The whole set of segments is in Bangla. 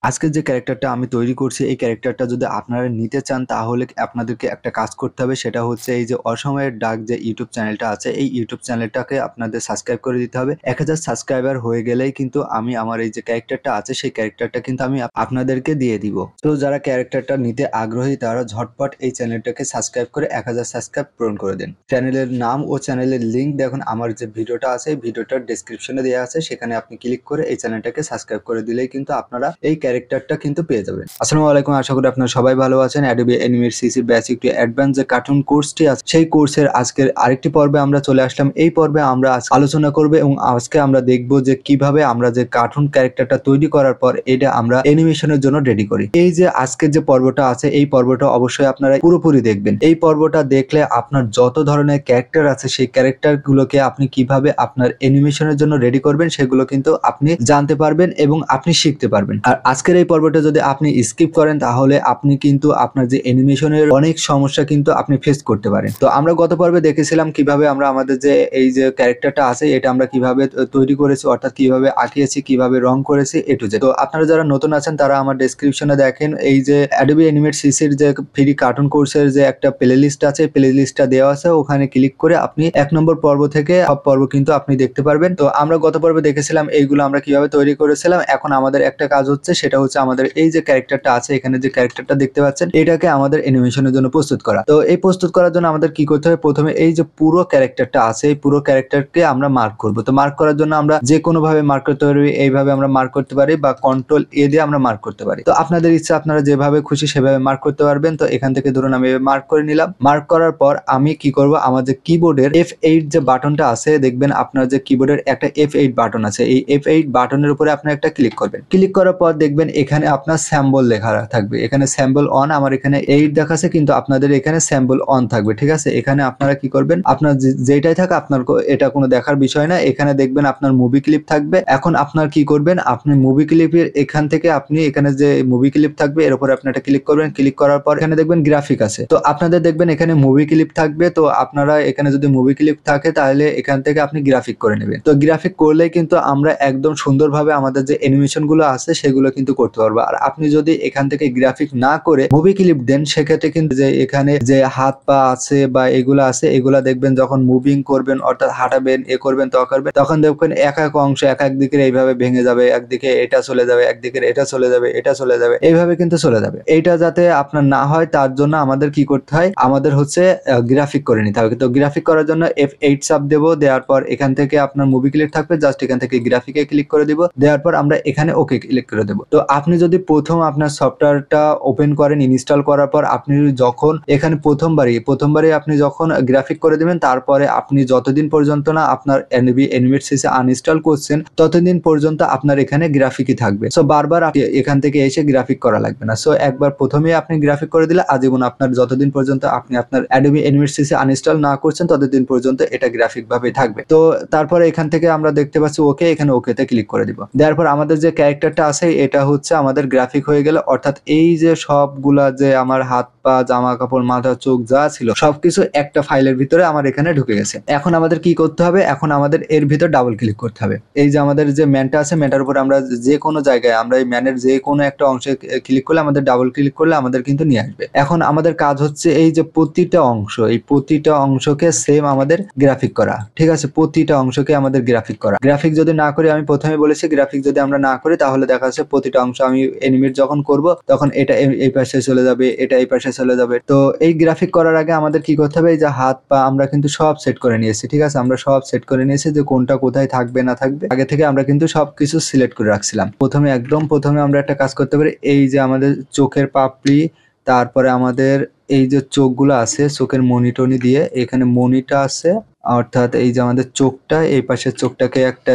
আজকের যে ক্যারেক্টারটা আমি তৈরি করছি, এই ক্যারেক্টারটা যদি আপনারা নিতে চান তাহলে আপনাদেরকে একটা কাজ করতে হবে। সেটা হচ্ছে এই যে অসময়ের ডাক যে ইউটিউব চ্যানেলটা আছে, এই ইউটিউব চ্যানেলটাকে আপনাদের সাবস্ক্রাইব করে দিতে হবে। 1000 সাবস্ক্রাইবার হয়ে গেলেই কিন্তু আমি আমার এই যে ক্যারেক্টারটা আছে সেই ক্যারেক্টারটা কিন্তু আমি আপনাদেরকে দিয়ে দিব। তো যারা ক্যারেক্টারটা নিতে আগ্রহী তারা ঝটপট এই চ্যানেলটাকে সাবস্ক্রাইব করে 1000 সাবস্ক্রাইব পূরণ করে দিন। চ্যানেলের নাম ও চ্যানেলের লিঙ্ক দেখুন আমার যে ভিডিওটা আছে এই ভিডিওটার ডেসক্রিপশনে দেওয়া আছে, সেখানে আপনি ক্লিক করে এই চ্যানেলটাকে সাবস্ক্রাইব করে দিলেই কিন্তু আপনারা এই ক্যারেক্টারটা কিন্তু পেয়ে যাবেন। আসসালামু আলাইকুম, আশা করি আপনারা সবাই ভালো আছেন। Adobe animate CC basic to advance যে কার্টুন কোর্সটি আছে সেই কোর্সের আজকের আরেকটি পর্বে আমরা চলে আসলাম। এই পর্বে আমরা আলোচনা করব এবং আজকে আমরা দেখব যে কিভাবে আমরা যে কার্টুন ক্যারেক্টারটা তৈরি করার পর এটা আমরা অ্যানিমেশনের জন্য রেডি করি। এই যে আজকের যে পর্বটা আছে এই পর্বটা অবশ্যই আপনারা পুরোপুরি দেখবেন। এই পর্বটা দেখলে আপনার যত ধরনের ক্যারেক্টার আছে সেই ক্যারেক্টার গুলোকে আপনি কিভাবে আপনার অ্যানিমেশনের জন্য রেডি করবেন সেগুলো কিন্তু আপনি জানতে পারবেন এবং আপনি শিখতে পারবেন। আর আজকের এই পর্বটা যদি আপনি স্কিপ করেন তাহলে আপনি কিন্তু আপনার যে অ্যানিমেশনের অনেক সমস্যা কিন্তু আপনি ফেস করতে পারেন। তো আমরা গত পর্বে দেখেছিলাম কিভাবে আমরা আমাদের যে এই যে ক্যারেক্টারটা আছে এটা আমরা কিভাবে তৈরি করেছি, অর্থাৎ কিভাবে আঁকিয়েছি, কিভাবে রং করেছি এ টু জেড। তো আপনারা যারা নতুন আছেন তারা আমার ডেসক্রিপশনে দেখেন এই যে অ্যাডোবি অ্যানিমেট সিসির যে ফ্রি কার্টুন কোর্সের যে একটা প্লে লিস্ট আছে, প্লে লিস্টটা দেওয়া আছে, ওখানে ক্লিক করে আপনি 1 নম্বর পর্ব থেকে সব পর্ব কিন্তু আপনি দেখতে পারবেন। তো আমরা গত পর্বে দেখেছিলাম এইগুলো আমরা কিভাবে তৈরি করেছিলাম। এখন আমাদের একটা কাজ হচ্ছে, সেটা হচ্ছে আমাদের এই যে ক্যারেক্টারটা আছে, এখানে যে ক্যারেক্টারটা দেখতে পাচ্ছেন এটাকে আমাদের অ্যানিমেশনের জন্য প্রস্তুত করা। তো এই প্রস্তুত করার জন্য আমাদের কি করতে হবে, প্রথমে এই যে পুরো ক্যারেক্টারটা আছে এই পুরো ক্যারেক্টারকে আমরা মার্ক করব। তো মার্ক করার জন্য আমরা যে কোনো ভাবে মার্ক করতে পারি, এইভাবে আমরা মার্ক করতে পারি বা কন্ট্রোল এ দিয়ে আমরা মার্ক করতে পারি। তো আপনাদের ইচ্ছা, আপনারা যেভাবে খুশি সেভাবে মার্ক করতে পারবেন। তো এখান থেকে ধরুন আমি মার্ক করে নিলাম। মার্ক করার পর আমি কি করব, আমাদের কিবোর্ডের F8 যে বাটনটা আছে, দেখবেন আপনার যে কিবোর্ডের একটা F8 বাটন আছে, এই F8 বাটনের উপরে আপনি একটা ক্লিক করবেন। ক্লিক করার পর দেখবেন এখানে আপনার স্যাম্বল লেখা থাকবে। এখানে স্যাম্বল অন, আমার এখানে 8 দেখাচ্ছে কিন্তু আপনাদের এখানে স্যাম্বল অন থাকবে। ঠিক আছে, এখানে আপনারা কি করবেন, আপনার যেটাই থাকে আপনার এটা কোনো দেখার বিষয় না। এখানে দেখবেন আপনার মুভি ক্লিপ থাকবে। এখন আপনার কি করবেন, আপনি মুভি ক্লিপের এখান থেকে আপনি এখানে যে মুভি ক্লিপ থাকবে এর উপরে আপনি একটা ক্লিক করবেন। ক্লিক করার পর এখানে দেখবেন গ্রাফিক আছে, তো আপনাদের দেখবেন এখানে মুভি ক্লিপ থাকবে। তো আপনারা এখানে যদি মুভি ক্লিপ থাকে তাহলে এখান থেকে আপনি গ্রাফিক করে নেবেন। তো গ্রাফিক করলেই কিন্তু আমরা একদম সুন্দরভাবে আমাদের যে অ্যানিমেশন গুলো আছে সেগুলো কিন্তু করতে পারবো। আর আপনি যদি এখান থেকে গ্রাফিক না করে মুভি ক্লিপ দেন সেক্ষেত্রে কিন্তু যে এখানে যে হাত পা আছে বা এগুলো আছে, এগুলা দেখবেন যখন মুভিং করবেন অর্থাৎ হাঁটাবেন, এ করবেন, তো করবেন, তখন দেখবেন এক এক অংশ এক এক দিকে এইভাবে ভেঙে যাবে। একদিকে এটা চলে যাবে, একদিকে এটা চলে যাবে, এটা চলে যাবে, এইভাবে কিন্তু চলে যাবে। এইটা যাতে আপনার না হয় তার জন্য আমাদের কি করতে হয়, আমাদের হচ্ছে গ্রাফিক করে নিতে হবে। তো গ্রাফিক করার জন্য F8 চাপ দেবো, দেওয়ার পর এখান থেকে আপনার মুভি ক্লিক থাকবে, জাস্ট এখান থেকে গ্রাফিকে ক্লিক করে দিব। দেওয়ার পর আমরা এখানে ওকে ক্লিক করে দেবো। তো আপনি যদি প্রথম আপনার সফটওয়্যারটা ওপেন করেন, ইনস্টল করার পর আপনি যখন এখানে প্রথমবারই আপনি যখন গ্রাফিক করে দিবেন, তারপরে আপনি যতদিন পর্যন্ত না আপনার অ্যাডোবি অ্যানিমেট সিসি আনইনস্টল করছেন ততদিন পর্যন্ত আপনার এখানে গ্রাফিকই থাকবে। সো বারবার এখান থেকে এসে গ্রাফিক করা লাগবে না। সো একবার প্রথমেই আপনি গ্রাফিক করে দিলে আজীবন আপনার যতদিন পর্যন্ত আপনি আপনার অ্যাডোবি অ্যানিমেট সিসি আনইনস্টল না করছেন ততদিন পর্যন্ত এটা গ্রাফিক ভাবে থাকবে। তো তারপরে এখান থেকে আমরা দেখতে পাচ্ছি ওকে, এখানে ওকেতে ক্লিক করে দিব। দেওয়ার পর আমাদের যে ক্যারেক্টারটা আছে এটা হচ্ছে আমাদের গ্রাফিক হয়ে গেল, অর্থাৎ এই যে সবগুলা যে আমার হাত পা, জামা কাপড়, মাথা, চোখ যা ছিল সবকিছু একটা ফাইলের ভিতরে আমার এখানে ঢুকে গেছে। এখন আমাদের কি করতে হবে, এখন আমাদের এর ভিতর ডাবল ক্লিক করতে হবে। এই যে আমাদের যে ম্যানটা আছে, ম্যানটার উপর আমরা যে কোনো জায়গায় আমরা এই ম্যানের যে কোনো একটা অংশে ক্লিক করলে, আমাদের ডাবল ক্লিক করলে আমাদের কিন্তু নিয়ে আসবে। এখন আমাদের কাজ হচ্ছে এই যে প্রতিটা অংশ, এই প্রতিটা অংশকে সেম আমাদের গ্রাফিক করা। ঠিক আছে, প্রতিটা অংশকে আমাদের গ্রাফিক করা। গ্রাফিক যদি না করি, আমি প্রথমে বলেছি গ্রাফিক যদি আমরা না করি তাহলে দেখা যাচ্ছে প্রতিটা অংশ আমি অ্যানিমেট যখন করব তখন এটা এই পাশে চলে যাবে, এটা এই পাশে চলে যাবে। তো এই গ্রাফিক করার আগে আমাদের কি করতে হবে, এই যে হাত পা আমরা কিন্তু সব সেট করে নিয়েছি। ঠিক আছে, আমরা সব সেট করে নিয়েছি যে কোনটা কোথায় থাকবে না থাকবে আগে থেকে আমরা কিন্তু সবকিছু সিলেক্ট করে রাখছিলাম। প্রথমে আমরা একটা কাজ করতে পারি, এই যে আমাদের চোখের পাপড়ি, তারপরে আমাদের এই যে চোখগুলো আছে, চোখের মনিটনি দিয়ে এখানে মনিটা আছে, অর্থাৎ এই যে আমাদের চোখটা, এই পাশের চোখটাকে একটা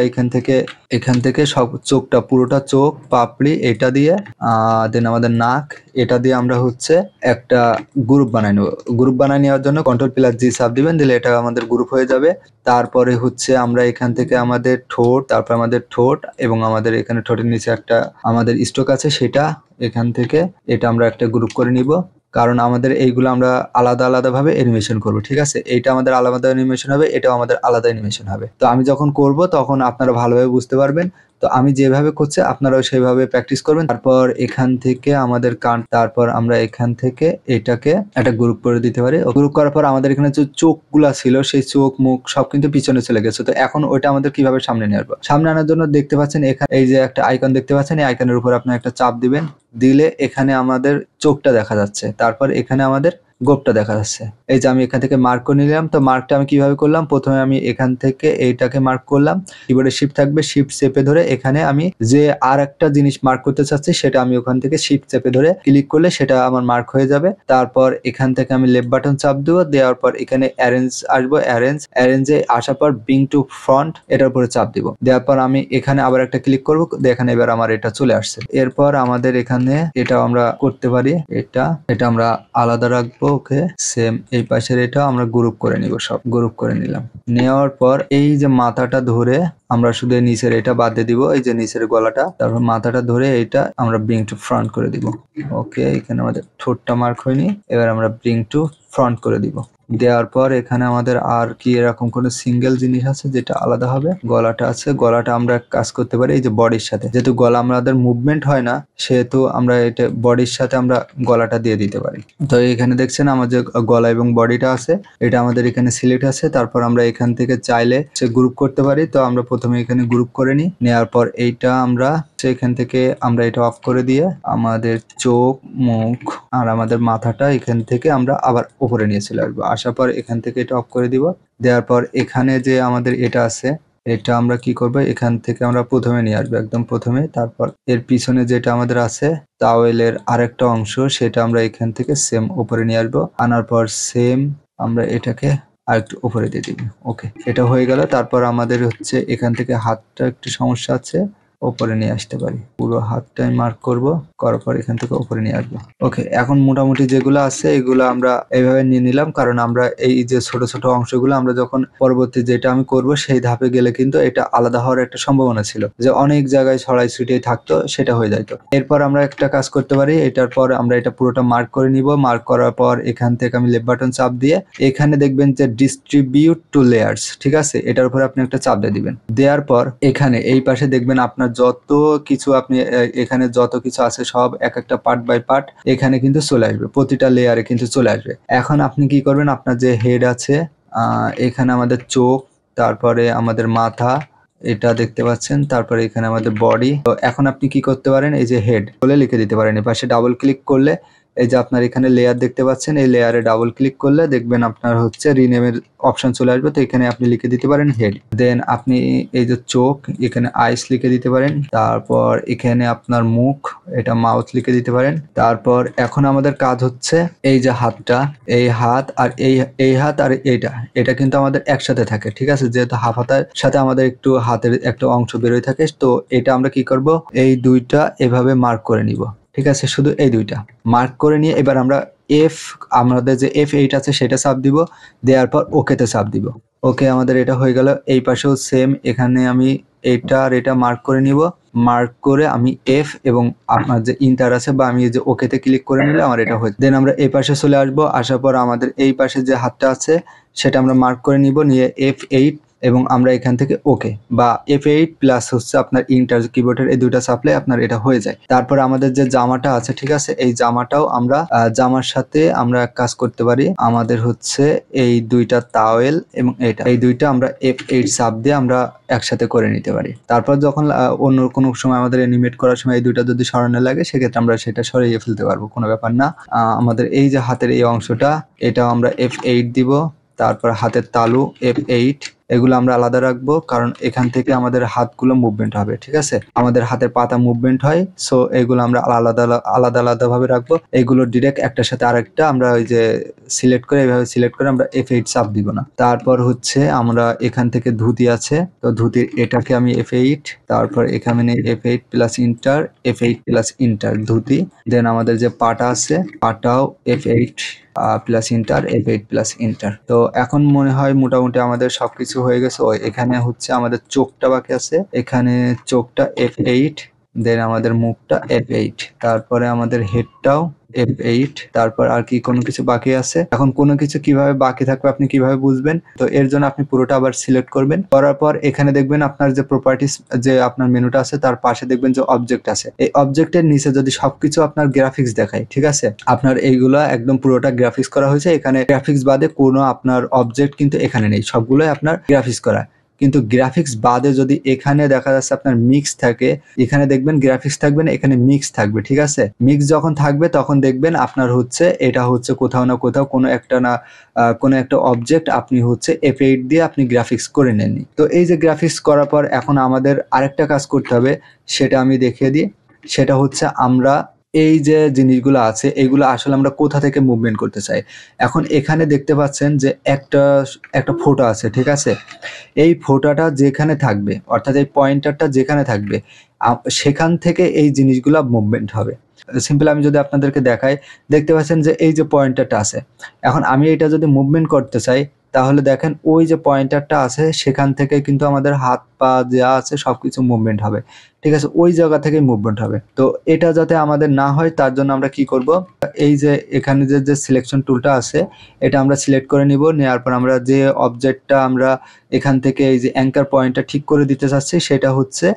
এখান থেকে সব চোখটা পুরোটা চোখ পাপড়ি এটা দিয়ে দেন আমাদের নাক, এটা দিয়ে আমরা হচ্ছে একটা গ্রুপ বানাই নেব। গ্রুপ বানিয়ে নেওয়ার জন্য Ctrl+G চাপ দিবেন, দিলে এটা আমাদের গ্রুপ হয়ে যাবে। তারপরে হচ্ছে আমরা এখান থেকে আমাদের ঠোঁট, তারপর আমাদের ঠোঁট এবং আমাদের এখানে ঠোঁটের নিচে একটা আমাদের স্ট্রোক আছে, সেটা এখান থেকে এটা আমরা একটা গ্রুপ করে নিব। কারণ আমাদের এইগুলো আমরা আলাদা ভাবে অ্যানিমেশন করব। ঠিক আছে, এইটা আমাদের আলাদা অ্যানিমেশন হবে, এটাও আমাদের আলাদা অ্যানিমেশন হবে। তো আমি যখন করব তখন আপনারা ভালোভাবে বুঝতে পারবেন। তো আমি যেভাবে করছি আপনারাও সেভাবে প্র্যাকটিস করবেন। তারপর এখান থেকে আমাদের তারপর আমরা এখান থেকে এটাকে একটা গ্রুপ করে দিতে পারি। গ্রুপ করার পর আমাদের এখানে যে চোখগুলা ছিল সেই চোখ মুখ সব কিন্তু পিছনে চলে গেছে। তো এখন ওইটা আমাদের কিভাবে সামনে নিয়ে আসবো? সামনে আনার জন্য দেখতে পাচ্ছেন এখানে এই যে একটা আইকন দেখতে পাচ্ছেন, এই আইকনের উপর আপনি একটা চাপ দিবেন, দিলে এখানে আমাদের চোখটা দেখা যাচ্ছে, তারপর এখানে আমাদের গোপটা দেখা যাচ্ছে। এই যে আমি এখান থেকে মার্ক করে নিলাম। তো মার্কটা আমি কিভাবে করলাম? প্রথমে আমি এখান থেকে এইটাকে মার্ক করলাম, কিবোর্ডে শিফট থাকবে, শিফট চেপে ধরে এখানে আমি যে আর একটা জিনিস মার্ক করতে চাচ্ছি সেটা আমি ওখান থেকে শিফট চেপে ধরে ক্লিক করলে সেটা আমার মার্ক হয়ে যাবে। তারপর এখান থেকে আমি লেফট বাটন চাপ দেবো, দেওয়ার পর এখানে অ্যারেঞ্জ আসবো, অ্যারেঞ্জে আসার পর ব্রিং টু ফ্রন্ট এটার উপরে চাপ দিব, দেওয়ার পর আমি এখানে আবার একটা ক্লিক করবো, এখানে এবার আমার এটা চলে আসছে। এরপর আমাদের এখানে এটাও আমরা করতে পারি, এটা আমরা আলাদা রাখবো। ওকে, সেম এই পাশের এটা আমরা গ্রুপ করে নিব, সব গ্রুপ করে নিলাম। নেওয়ার পর এই যে মাথাটা ধরে আমরা শুধু নিচের এটা বাদ দিয়ে দিব, এই যে নিচের গলাটা, তারপর মাথাটা ধরে এটা আমরা ব্রিং টু ফ্রন্ট করে দিব। ওকে, এখানে আমাদের ঠোঁটটা মার্ক হয়নি, এবার আমরা ব্রিং টু ফ্রন্ট করে দিব। দেওয়ার পর এখানে আমাদের আর কি এরকম কোনো সিঙ্গেল জিনিস আছে যেটা আলাদা হবে? গলাটা আছে, গলাটা আমরা কাজ করতে পারি এই যে বডির সাথে, যেহেতু গলা আমাদের মুভমেন্ট হয় না সেহেতু আমরা এটা বডির সাথে আমরা গলাটা দিয়ে দিতে পারি। তো এখানে দেখছেন আমার যে গলা এবং বডিটা আছে এটা আমাদের এখানে সিলেক্ট আছে। তারপর আমরা এখান থেকে চাইলে সে গ্রুপ করতে পারি। তো আমরা প্রথমে এখানে গ্রুপ করে নিই, নেওয়ার পর এইটা আমরা সেখান থেকে আমরা এটা অফ করে দিয়ে আমাদের চোখ মুখ আর আমাদের মাথাটা এখান থেকে আমরা আবার উপরে নিয়ে চলে আসবো। আসার পর এখান থেকে এটা অফ করে দিব, দেওয়ার পর এখানে যে আমাদের এটা আছে এটা আমরা কি করব, এখান থেকে আমরা প্রথমে নিয়ে আসবো, একদম প্রথমে। তারপর এর পিছনে যেটা আমাদের আছে টাওয়েলের আরেকটা অংশ সেটা আমরা এখান থেকে সেম উপরে নিয়ে আসবো, আনার পর সেম আমরা এটাকে আরেকটু উপরে দিয়ে দিব। ওকে, এটা হয়ে গেল। তারপর আমাদের হচ্ছে এখান থেকে হাতটা একটু সমস্যা আছে, উপরে নিয়ে আসতে পারি, পুরো হাতটাই মার্ক করব, করার পর এখান থেকে উপরে নিয়ে আসবো। ওকে, এখন মোটামুটি যেগুলো আছে এগুলো আমরা এইভাবে নিয়ে নিলাম, কারণ আমরা এই যে ছোট ছোট অংশগুলো আমরা যখন পরবর্তী যেটা আমি করব সেই ধাপে গেলে কিন্তু এটা আলাদা হওয়ার একটা সম্ভাবনা ছিল, যে অনেক জায়গায় ছড়াই ছিটিয়ে থাকতো, সেটা হয়ে যাইতো। এরপর আমরা একটা কাজ করতে পারি, এটার পর আমরা এটা পুরোটা মার্ক করে নিব। মার্ক করার পর এখান থেকে আমি লেফট বাটন চাপ দিয়ে এখানে দেখবেন যে ডিস্ট্রিবিউট টু লেয়ার্স, ঠিক আছে, এটার উপরে আপনি একটা চাপ দিয়ে দিবেন। দেওয়ার পর এখানে এই পাশে দেখবেন আপনার যত কিছু আপনি এখানে যত কিছু আছে সব এক একটা পার্ট বাই পার্ট এখানে কিন্তু চলে আসবে, প্রতিটা লেয়ারে কিন্তু চলে আসবে। এখন আপনি কি করবেন, আপনার যে হেড আছে এখানে আমাদের চোখ, তারপরে আমাদের মাথা এটা দেখতে পাচ্ছেন, তারপরে এখানে আমাদের বডি। তো এখন আপনি কি করতে পারেন, এই যে হেড বলে লিখে দিতে পারেন, এই পাশে ডাবল ক্লিক করলে এই যে আপনার এখানে লেয়ার দেখতে পাচ্ছেন, এই লেয়ারে ডাবল ক্লিক করলে দেখবেন আপনার হচ্ছে রিনেমের অপশন চলে আসবে। তো এখানে আপনি লিখে দিতে পারেন হেড, দেন আপনি এই যে চোখ এখানে আইস লিখে দিতে পারেন, তারপর এখানে আপনার মুখ এটা মাউথ লিখে দিতে পারেন। তারপর এখন আমাদের কাজ হচ্ছে এই যে হাতটা, এই হাত আর এই হাত আর এটা কিন্তু আমাদের একসাথে থাকে, ঠিক আছে, যেহেতু হাফ হাতার সাথে আমাদের একটু হাতের একটা অংশ বেরোয় থাকে। তো এটা আমরা কি করব, এই দুইটা এভাবে মার্ক করে নিব, ঠিক আছে, শুধু এই দুইটা মার্ক করে নিয়ে এবার আমরা আমাদের যে F8 আছে সেটা চাপ দিব, দেওয়ার পর ওকেতে চাপ দিব। ওকে, আমাদের এটা হয়ে গেল। এই পাশেও সেম, এখানে আমি এটা আর এটা মার্ক করে নিব, মার্ক করে আমি F এবং আপনার যে ইন্টার আছে বা আমি এই যে ওকেতে ক্লিক করে নিলে আমার এটা হয়ে, দেন আমরা এই পাশে চলে আসবো। আসার পর আমাদের এই পাশে যে হাতটা আছে সেটা আমরা মার্ক করে নিব, নিয়ে F8 এবং আমরা এখান থেকে ওকে বা F8 প্লাস হচ্ছে আপনার ইন্টার কিবোর্ডের এই দুইটা চাপলে আপনার এটা হয়ে যায়। তারপর আমাদের যে জামাটা আছে, ঠিক আছে, এই জামাটাও আমরা জামার সাথে আমরা কাজ করতে পারি। আমাদের হচ্ছে এই দুইটা তাওয়েল এবং এই দুইটা আমরা F8 চাপ দিয়ে আমরা একসাথে করে নিতে পারি। তারপর যখন অন্য কোনো সময় আমাদের অ্যানিমেট করার সময় এই দুইটা যদি সরানো লাগে সেক্ষেত্রে আমরা সেটা সরিয়ে ফেলতে পারবো, কোনো ব্যাপার না। আমাদের এই যে হাতের এই অংশটা এটাও আমরা F8 দিব, তারপর হাতের তালু F8, এগুলো আমরা আলাদা রাখবো কারণ এখান থেকে আমাদের হাতগুলো মুভমেন্ট হবে, ঠিক আছে, আমাদের হাতের পাতা মুভমেন্ট হয়। সো এগুলো আমরা আলাদা ভাবে রাখবো, এগুলো ডিরেক্ট একটার সাথে আরেকটা আমরা ওই যে সিলেক্ট করে এইভাবে সিলেক্ট করে আমরা F8 চাপ দিব না। তারপর হচ্ছে আমরা এখান থেকে ধুতি আছে, তো ধুতির এটাকে আমি F8, তারপর এখানে F8 প্লাস ইন্টার ধুতি, দেন আমাদের যে পাটা আছে পাটাও F8 plus inter F8 plus inter. তো এখন মনে হয় মোটামুটি আমাদের সবকিছু হয়ে গেছে। এখানে হচ্ছে আমাদের চোখটা বাকি আছে, এখানে চোখটা F8 দেন আমাদের মুখটা F8, তারপরে আমাদের হেডটাও F8, তারপর আর কি কোনো কিছু বাকি আছে? এখন কোনো কিছু কিভাবে বাকি থাকবে আপনি কিভাবে বুঝবেন? তো এর জন্য আপনি পুরোটা আবার সিলেক্ট করবেন। করার পর এখানে দেখবেন আপনার যে প্রপার্টিস যে আপনার মেনুটা আছে তার পাশে দেখবেন যে অবজেক্ট আছে। এই অবজেক্টের নিচে যদি সবকিছু আপনার গ্রাফিক্স দেখায়, ঠিক আছে? আপনার এইগুলা একদম পুরোটা গ্রাফিক্স করা হয়েছে। এখানে গ্রাফিক্স বাদে কোনো আপনার অবজেক্ট কিন্তু এখানে নেই। সবগুলোই আপনার গ্রাফিক্স করা। কিন্তু গ্রাফিক্স বাদে যদি এখানে দেখা যাচ্ছে আপনার মিক্স থাকে, এখানে দেখবেন গ্রাফিক্স থাকবে না, এখানে মিক্স থাকবে, ঠিক আছে? মিক্স যখন থাকবে তখন দেখবেন আপনার হচ্ছে এটা হচ্ছে কোথাও না কোথাও কোনো একটা না কোনো একটা অবজেক্ট আপনি হচ্ছে F8 দিয়ে আপনি গ্রাফিক্স করে নেননি। তো এই যে গ্রাফিক্স করার পর এখন আমাদের আরেকটা কাজ করতে হবে, সেটা আমি দেখিয়ে দিই। সেটা হচ্ছে আমরা এই যে জিনিসগুলো আছে এগুলো আসলে আমরা কোথা থেকে মুভমেন্ট করতে চাই। এখন এখানে দেখতে পাচ্ছেন যে একটা ফটো আছে, ঠিক আছে? এই ফোঁটাটা যেখানে থাকবে অর্থাৎ এই পয়েন্টারটা যেখানে থাকবে সেখান থেকে এই জিনিসগুলা মুভমেন্ট হবে। সিম্পল আমি যদি আপনাদেরকে দেখাই, দেখতে পাচ্ছেন যে এই যে পয়েন্টারটা আছে, এখন আমি এটা যদি মুভমেন্ট করতে চাই তাহলে দেখেন ওই যে পয়েন্টারটা আছে সেখান থেকে কিন্তু আমাদের হাত পা যা আছে সবকিছু মুভমেন্ট হবে, ঠিক আছে? ওই জায়গা থেকে মুভমেন্ট হবে। তো এটা যাতে আমাদের না হয় তার জন্য আমরা কি করব, এই যে এখানে যে সিলেকশন টুলটা আছে এটা আমরা সিলেক্ট করে নিব। নেওয়ার পর আমরা যে অবজেক্টটা আমরা এখান থেকে এই যে অ্যাঙ্কার পয়েন্টটা ঠিক করে দিতে চাচ্ছি সেটা হচ্ছে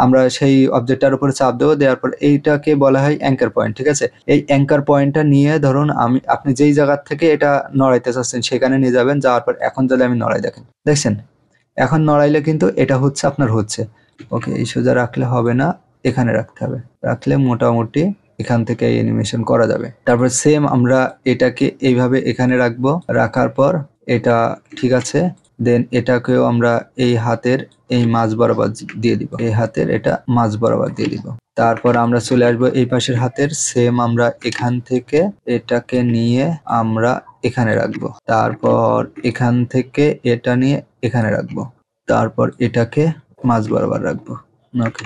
আমরা সেই অবজেক্টটার উপরে চাপ দেবো, দেওয়ার পর এইটাকে বলা হয় অ্যাঙ্কার পয়েন্ট, ঠিক আছে? এই অ্যাঙ্কার পয়েন্টটা নিয়ে ধরুন আপনি যেই জায়গার থেকে এটা নড়াইতে চাচ্ছেন সেখানে নিয়ে যাবেন। যাওয়ার পর এখন যদি আমি নড়াই, দেখছেন এখন নড়াইলে কিন্তু এটা হচ্ছে আপনার হচ্ছে। ওকে, এই সোজা রাখলে হবে না, এখানে রাখতে হবে, রাখলে মোটামুটি এখান থেকে অ্যানিমেশন করা যাবে। তারপর সেম আমরা এটাকে এইভাবে এখানে রাখবো, রাখার পর এটা ঠিক আছে। দেন এটাকেও আমরা এই হাতের এই মাঝ বরাবর দিয়ে দিব, এই হাতের এটা মাঝ বরাবর দিয়ে দিব। তারপর আমরা চলে আসবো এই পাশের হাতের, সেম আমরা এখান থেকে এটাকে নিয়ে আমরা এখানে রাখবো। তারপর এখান থেকে এটা নিয়ে এখানে রাখবো। তারপর এটাকে মাঝ বরাবর রাখবো। ওকে,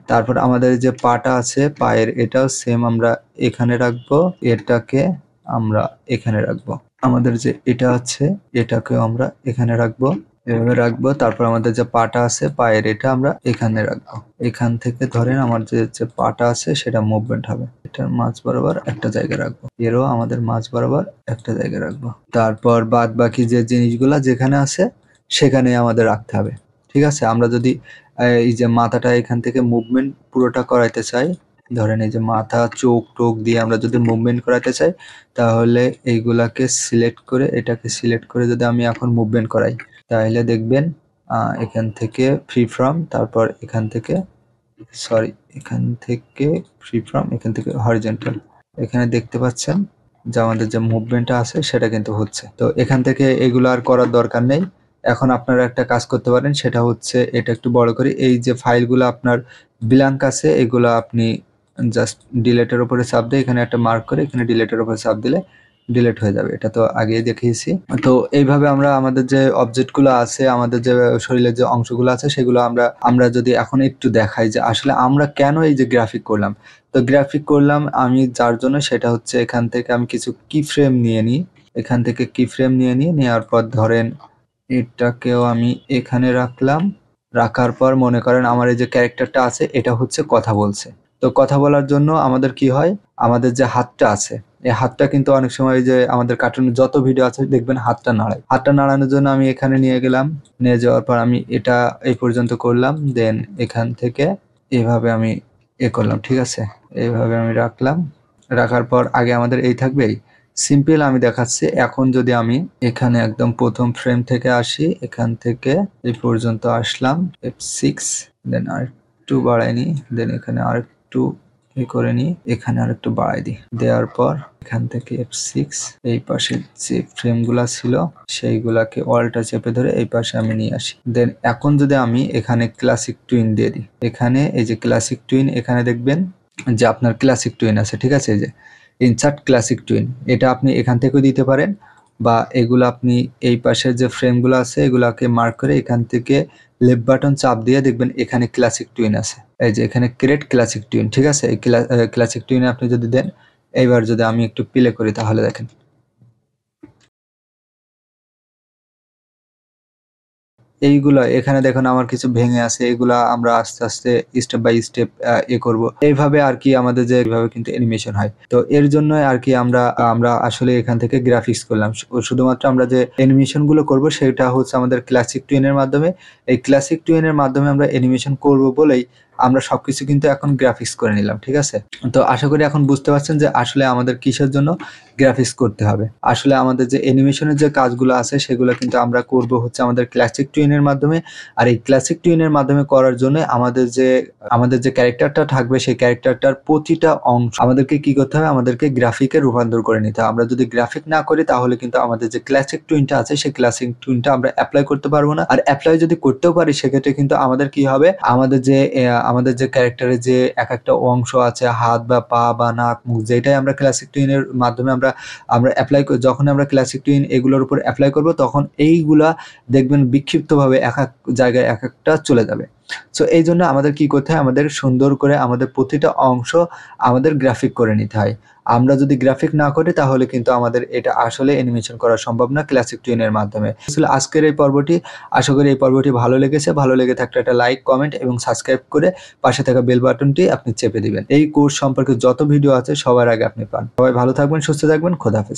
তারপর আমাদের যে পাটা আছে পায়ের এটাও সেম আমরা এখানে রাখবো, এটাকে আমরা এখানে রাখবো। আমাদের যে এটা আছে এটাকেও আমরা এখানে রাখবো, এভাবে রাখবো। তারপর আমাদের যে পাটা আছে পায়ের এটা আমরা এখানে রাখবো। এখান থেকে ধরেন আমার যে পাটা আছে সেটা মুভমেন্ট হবে, এটার মাঝ বরাবর একটা জায়গায় রাখবো, এরও আমাদের মাঝ বরাবর একটা জায়গায় রাখবো। তারপর বাদ বাকি যে জিনিসগুলা যেখানে আছে সেখানে আমাদের রাখতে হবে, ঠিক আছে? আমরা যদি এই যে মাথাটা এখান থেকে মুভমেন্ট পুরোটা করাইতে চাই, ধরেন এই যে মাথা চোখ টোক দিয়ে আমরা যদি মুভমেন্ট করাতে চাই তাহলে এইগুলাকে সিলেক্ট করে এটাকে সিলেক্ট করে যদি আমি এখন মুভমেন্ট করাই তাহলে দেখবেন এখান থেকে ফ্রি ফ্রম, তারপর এখান থেকে এখান থেকে ফ্রি ফ্রম, এখান থেকে হরিজন্টাল, এখানে দেখতে পাচ্ছেন যে আমাদের যে মুভমেন্টটা আছে সেটা কিন্তু হচ্ছে। তো এখান থেকে এগুলো আর করার দরকার নেই। এখন আপনারা একটা কাজ করতে পারেন, সেটা হচ্ছে এটা একটু বড় করে এই যে ফাইলগুলো আপনার ব্ল্যাঙ্ক আছে এগুলো আপনি জাস্ট ডিলেটের উপরে চাপ দিয়ে এখানে একটা মার্ক করে এখানে ডিলেটের উপরে চাপ দিলে ডিলেট হয়ে যাবে। এটা তো আগেই দেখিয়েছি। তো এইভাবে আমরা আমাদের যে অবজেক্টগুলো আছে, আমাদের যে শরীরের যে অংশগুলো আছে সেগুলো আমরা যদি এখন একটু দেখাই যে আসলে আমরা কেন এই যে গ্রাফিক করলাম। তো গ্রাফিক করলাম আমি যার জন্য, সেটা হচ্ছে এখান থেকে আমি কিছু কি ফ্রেম নিয়ে নিই, এখান থেকে কি ফ্রেম নিয়ে নিই, নেওয়ার পর ধরেন এটাকেও আমি এখানে রাখলাম। রাখার পর মনে করেন আমার এই যে ক্যারেক্টারটা আছে এটা হচ্ছে কথা বলছে। তো কথা বলার জন্য আমাদের কি হয়, আমাদের যে হাতটা আছে এই হাতটা কিন্তু অনেক সময় যে আমাদের কার্টুনের যত ভিডিও আছে দেখবেন হাতটা নাড়ায়। হাতটা নাড়ানোর জন্য আমি এখানে নিয়ে গেলাম, নিয়ে যাওয়ার পর আমি এটা এই পর্যন্ত করলাম, দেন এখান থেকে এভাবে আমি করলাম, ঠিক আছে? এইভাবে আমি রাখলাম। রাখার পর আগে আমাদের এই থাকবে সিম্পল আমি দেখাচ্ছি। এখন যদি আমি এখানে একদম প্রথম ফ্রেম থেকে আসি, এখান থেকে এই পর্যন্ত আসলাম F6, দেন আরেকটু বাড়াই নি, দেন এখানে আরেকটু করে নিই, এখানে আরেকটু বাড়াই দিই, দেওয়ার পর এখান থেকে F6 এই পাশে যে ফ্রেমগুলা ছিল সেইগুলাকে অল্টা চেপে ধরে এই পাশে আমি নিয়ে আসি। দেন এখন যদি আমি এখানে ক্লাসিক টুইন দিয়ে দিই, এখানে এই যে ক্লাসিক টুইন এখানে দেখবেন যে আপনার ক্লাসিক টুইন আছে, ঠিক আছে? এই যে ইনসার্ট ক্লাসিক টুইন, এটা আপনি এখান থেকেও দিতে পারেন বা এগুলো আপনি এই পাশের যে ফ্রেমগুলো আছে এগুলাকে মার্ক করে এখান থেকে লেফট বাটন চাপ দিয়ে দেখবেন এখানে ক্লাসিক টুইন আছে, এই যে এখানে ক্রিয়েট ক্লাসিক টুইন, ঠিক আছে? এই ক্লাসিক টুইনে আপনি যদি দেন, এইবার যদি আমি একটু প্লে করি তাহলে দেখেন এইগুলা এখানে দেখুন আমার কিছু ভেঙে আছে, এগুলা আমরা আস্তে আস্তে স্টেপ বাই স্টেপ করব। এইভাবে আর কি আমাদের যে এইভাবে কিন্তু অ্যানিমেশন হয়। তো এর জন্য আর কি আমরা আমরা আসলে এখান থেকে গ্রাফিক্স করলাম। শুধুমাত্র আমরা যে অ্যানিমেশন গুলো করব সেটা হচ্ছে আমাদের ক্লাসিক টুইন এর মাধ্যমে। এই ক্লাসিক টুইন এর মাধ্যমে আমরা অ্যানিমেশন করব বলেই আমরা সবকিছু কিন্তু এখন গ্রাফিক্স করে নিলাম, ঠিক আছে? তো আশা করি এখন বুঝতে পারছেন যে আসলে আমাদের কিসের জন্য গ্রাফিক্স করতে হবে। আসলে আমাদের যে অ্যানিমেশনের যে কাজগুলো আছে সেগুলো কিন্তু আমরা করব হচ্ছে আমাদের ক্লাসিক টুইন এর মাধ্যমে। আর এই ক্লাসিক টুইন এর মাধ্যমে করার জন্য আমাদের যে ক্যারেক্টারটা থাকবে সেই ক্যারেক্টারটার প্রতিটা অংশ আমাদেরকে কি করতে হবে, আমাদেরকে গ্রাফিকে রূপান্তর করে নিতে হবে। আমরা যদি গ্রাফিক না করি তাহলে কিন্তু আমাদের যে ক্লাসিক টুইনটা আছে সেই ক্লাসিক টুইনটা আমরা অ্যাপ্লাই করতে পারবো না। আর অ্যাপ্লাই যদি করতেও পারি সেক্ষেত্রে কিন্তু আমাদের কি হবে, আমাদের যে ক্যারেক্টারের যে এক একটা অংশ আছে, হাত বা পা বা নাক মুখ, যেটাই আমরা ক্লাসিক টুইন এর মাধ্যমে আমরা আমরা অ্যাপ্লাই যখন আমরা ক্লাসিক টুইন এগুলোর উপর অ্যাপ্লাই করব তখন এইগুলা দেখবেন বিক্ষিপ্তভাবে এক এক জায়গায় এক একটা চলে যাবে। সো এই জন্য আমাদের কি করতে হয়, আমাদের সুন্দর করে আমাদের প্রতিটা অংশ আমাদের গ্রাফিক করে নিতে হয়। আমরা যদি গ্রাফিক না করি তাহলে কিন্তু আমাদের এটা আসলে অ্যানিমেশন করা সম্ভব না ক্লাসিক টুইন এর মাধ্যমে। আসলে আজকের এই পর্বটি, আশা করি এই পর্বটি ভালো লেগেছে। ভালো লেগে থাকলে একটা লাইক, কমেন্ট এবং সাবস্ক্রাইব করে পাশে থাকা বেল বাটনটি আপনি চেপে দিবেন। এই কোর্স সম্পর্কে যত ভিডিও আছে সবার আগে আপনি পান। সবাই ভালো থাকবেন, সুস্থ থাকবেন, খোদা হাফেজ।